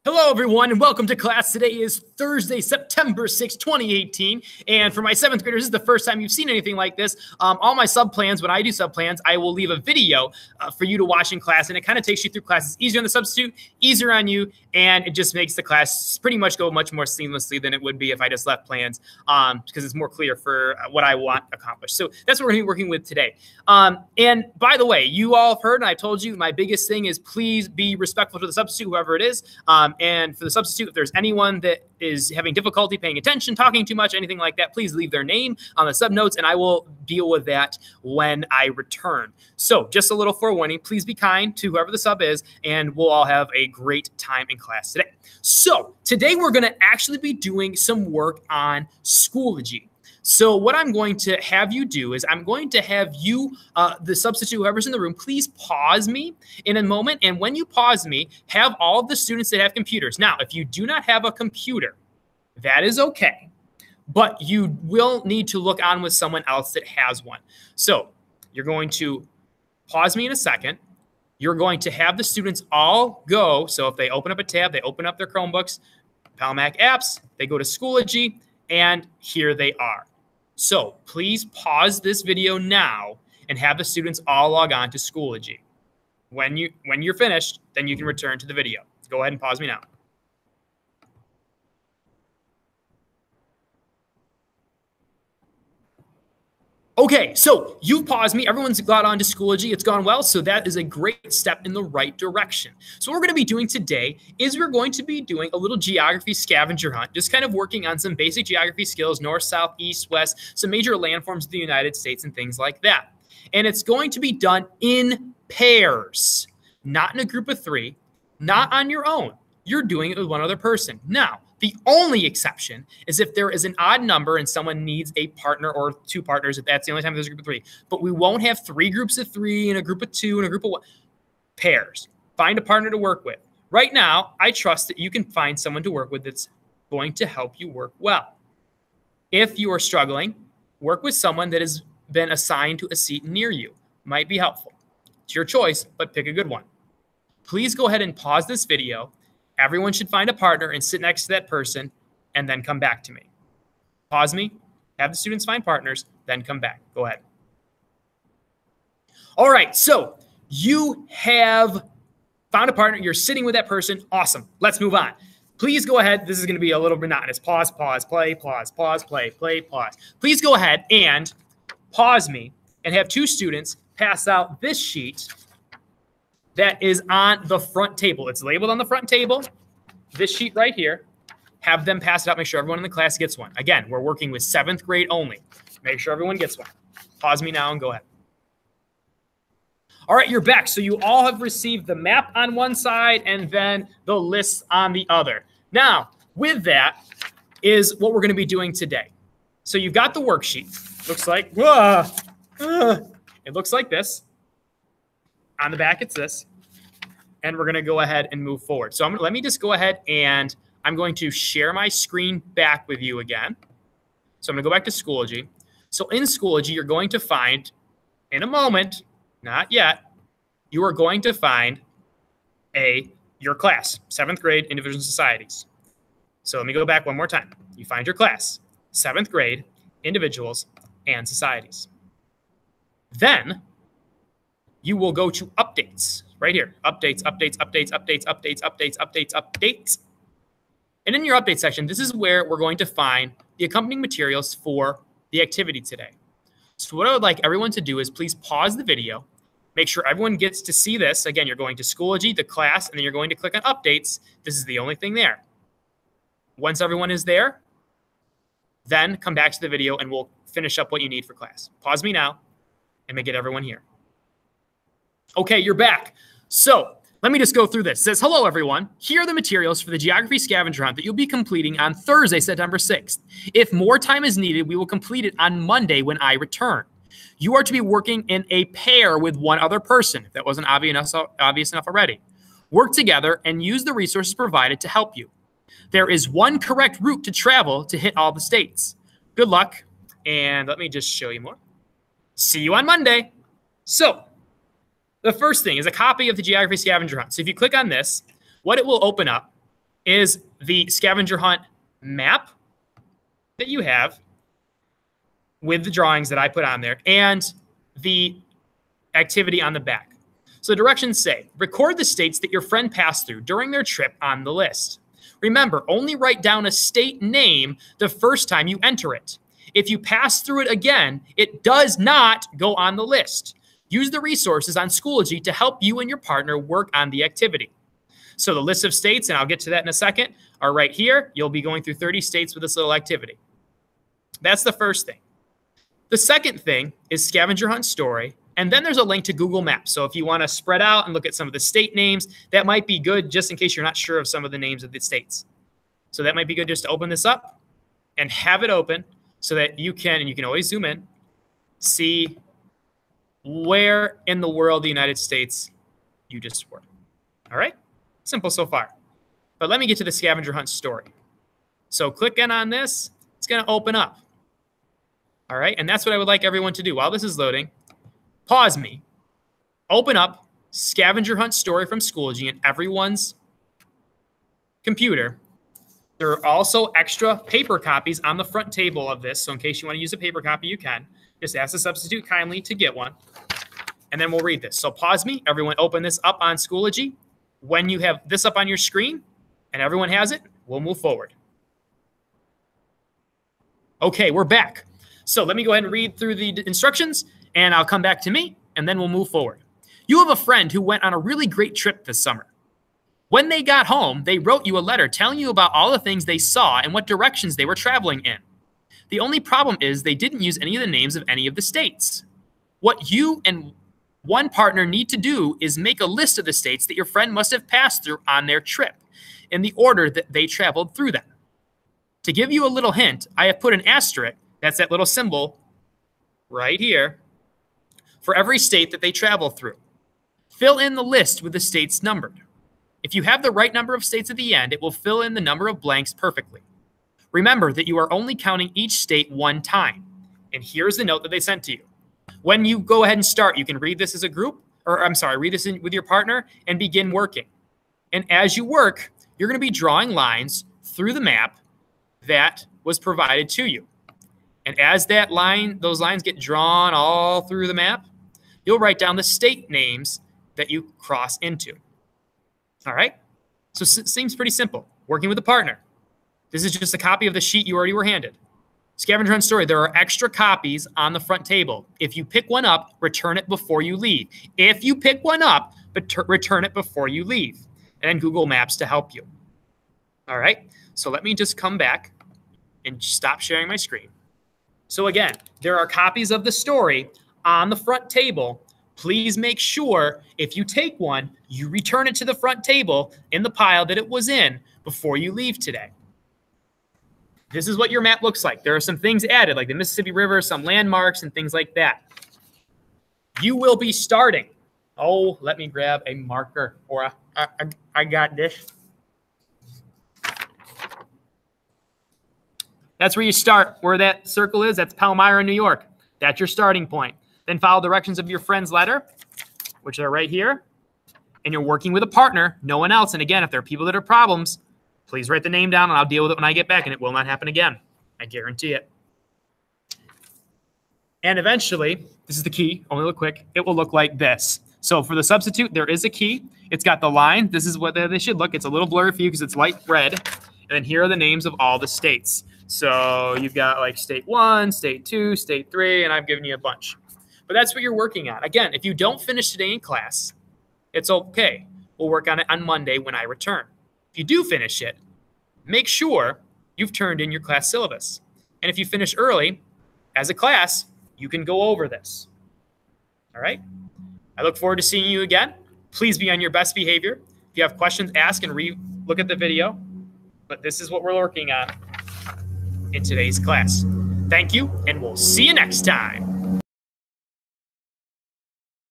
Hello, everyone, and welcome to class. Today is Thursday, September 6, 2018. And for my seventh graders, this is the first time you've seen anything like this. All my sub-plans, when I do sub-plans, I will leave a video for you to watch in class. And it kind of takes you through classes easier on the substitute, easier on you, and it just makes the class pretty much go much more seamlessly than it would be if I just left plans because it's more clear for what I want accomplished. So that's what we're going to be working with today. And by the way, you all have heard, and I told you, my biggest thing is please be respectful to the substitute, whoever it is. And for the substitute, if there's anyone that is having difficulty paying attention, talking too much, anything like that, please leave their name on the sub notes, and I will deal with that when I return. So just a little forewarning, please be kind to whoever the sub is, and we'll all have a great time in class today. So today we're going to actually be doing some work on Schoology. So what I'm going to have you do is I'm going to have you, the substitute, whoever's in the room, please pause me in a moment. And when you pause me, have all of the students that have computers. Now, if you do not have a computer, that is okay. But you will need to look on with someone else that has one. So you're going to pause me in a second. You're going to have the students all go. So if they open up a tab, they open up their Chromebooks, Palmac apps, they go to Schoology, and here they are. So please pause this video now and have the students all log on to Schoology. When you're finished, then you can return to the video. Go ahead and pause me now. Okay, so you've paused me. Everyone's got on to Schoology. It's gone well, so that is a great step in the right direction. So what we're going to be doing today is we're going to be doing a little geography scavenger hunt, just kind of working on some basic geography skills, north, south, east, west, some major landforms of the United States and things like that. And it's going to be done in pairs, not in a group of three, not on your own. You're doing it with one other person. Now, the only exception is if there is an odd number and someone needs a partner or two partners, if that's the only time there's a group of three. But we won't have three groups of three and a group of two and a group of one. Pairs. Find a partner to work with. Right now, I trust that you can find someone to work with that's going to help you work well. If you are struggling, work with someone that has been assigned to a seat near you. Might be helpful. It's your choice, but pick a good one. Please go ahead and pause this video. Everyone should find a partner and sit next to that person and then come back to me. Pause me, have the students find partners, then come back. Go ahead. All right, so you have found a partner. You're sitting with that person. Awesome. Let's move on. Please go ahead. This is going to be a little monotonous. Pause, pause, play, pause, pause, play, play, pause. Please go ahead and pause me and have two students pass out this sheet that is on the front table. It's labeled on the front table. This sheet right here. Have them pass it out. Make sure everyone in the class gets one. Again, we're working with seventh grade only. Make sure everyone gets one. Pause me now and go ahead. All right, you're back. So you all have received the map on one side and then the lists on the other. Now, with that is what we're going to be doing today. So you've got the worksheet. Looks like, it looks like this. On the back, it's this. And we're going to go ahead and move forward. So let me just go ahead and I'm going to share my screen back with you again. So I'm going to go back to Schoology. So in Schoology, you're going to find, in a moment, not yet, you are going to find your class, seventh grade individual societies. So let me go back one more time. You find your class, seventh grade individuals and societies. Then you will go to updates right here. Updates, updates, updates, updates, updates, updates, updates, updates. And in your update section, this is where we're going to find the accompanying materials for the activity today. So what I would like everyone to do is please pause the video. Make sure everyone gets to see this. Again, you're going to Schoology, the class, and then you're going to click on updates. This is the only thing there. Once everyone is there, then come back to the video and we'll finish up what you need for class. Pause me now and get everyone here. Okay, you're back. So let me just go through this. It says, hello, everyone. Here are the materials for the geography scavenger hunt that you'll be completing on Thursday, September 6th. If more time is needed, we will complete it on Monday when I return. You are to be working in a pair with one other person, if that wasn't obvious enough already. Work together and use the resources provided to help you. There is one correct route to travel to hit all the states. Good luck. And let me just show you more. See you on Monday. So the first thing is a copy of the geography scavenger hunt. So if you click on this, what it will open up is the scavenger hunt map that you have with the drawings that I put on there and the activity on the back. So the directions say, record the states that your friend passed through during their trip on the list. Remember, only write down a state name the first time you enter it. If you pass through it again, it does not go on the list. Use the resources on Schoology to help you and your partner work on the activity. So the list of states, and I'll get to that in a second, are right here. You'll be going through 30 states with this little activity. That's the first thing. The second thing is scavenger hunt story. And then there's a link to Google Maps. So if you want to spread out and look at some of the state names, that might be good just in case you're not sure of some of the names of the states. So that might be good just to open this up and have it open so that you can, and you can always zoom in, see where in the world the United States you just were. All right? Simple so far. But let me get to the scavenger hunt story. So click in on this. It's going to open up. All right? And that's what I would like everyone to do. While this is loading, pause me, open up scavenger hunt story from Schoology in everyone's computer. There are also extra paper copies on the front table of this. So in case you want to use a paper copy, you can. Just ask the substitute kindly to get one. And then we'll read this. So pause me. Everyone open this up on Schoology. When you have this up on your screen and everyone has it, we'll move forward. Okay, we're back. So let me go ahead and read through the instructions, and I'll come back to me, and then we'll move forward. You have a friend who went on a really great trip this summer. When they got home, they wrote you a letter telling you about all the things they saw and what directions they were traveling in. The only problem is they didn't use any of the names of any of the states. What you and one partner need to do is make a list of the states that your friend must have passed through on their trip in the order that they traveled through them. To give you a little hint, I have put an asterisk, that's that little symbol right here, for every state that they travel through. Fill in the list with the states numbered. If you have the right number of states at the end, it will fill in the number of blanks perfectly. Remember that you are only counting each state one time. And here's the note that they sent to you. When you go ahead and start, you can read this as a group, or I'm sorry, read this with your partner and begin working. And as you work, you're going to be drawing lines through the map that was provided to you. And as those lines get drawn all through the map, you'll write down the state names that you cross into. All right? So it seems pretty simple. Working with a partner. This is just a copy of the sheet you already were handed. Scavenger hunt story, there are extra copies on the front table. If you pick one up, return it before you leave. If you pick one up, return it before you leave. And then Google Maps to help you. All right? So let me just come back and stop sharing my screen. So again, there are copies of the story on the front table. Please make sure if you take one, you return it to the front table in the pile that it was in before you leave today. This is what your map looks like. There are some things added, like the Mississippi River, some landmarks, and things like that. You will be starting. Oh, let me grab a marker, or I got this. That's where you start. Where that circle is, that's Palmyra, New York. That's your starting point. Then follow directions of your friend's letter, which are right here. And you're working with a partner, no one else. And again, if there are people that are problems, please write the name down and I'll deal with it when I get back, and it will not happen again. I guarantee it. And eventually, this is the key, only look quick, it will look like this. So for the substitute, there is a key. It's got the line. This is what they should look. It's a little blurry for you because it's light red. And then here are the names of all the states. So you've got like state 1, state 2, state 3, and I've given you a bunch. But that's what you're working on. Again, if you don't finish today in class, it's okay. We'll work on it on Monday when I return. If you do finish it, make sure you've turned in your class syllabus. And if you finish early, as a class, you can go over this. All right? I look forward to seeing you again. Please be on your best behavior. If you have questions, ask and look at the video. But this is what we're working on in today's class. Thank you, and we'll see you next time.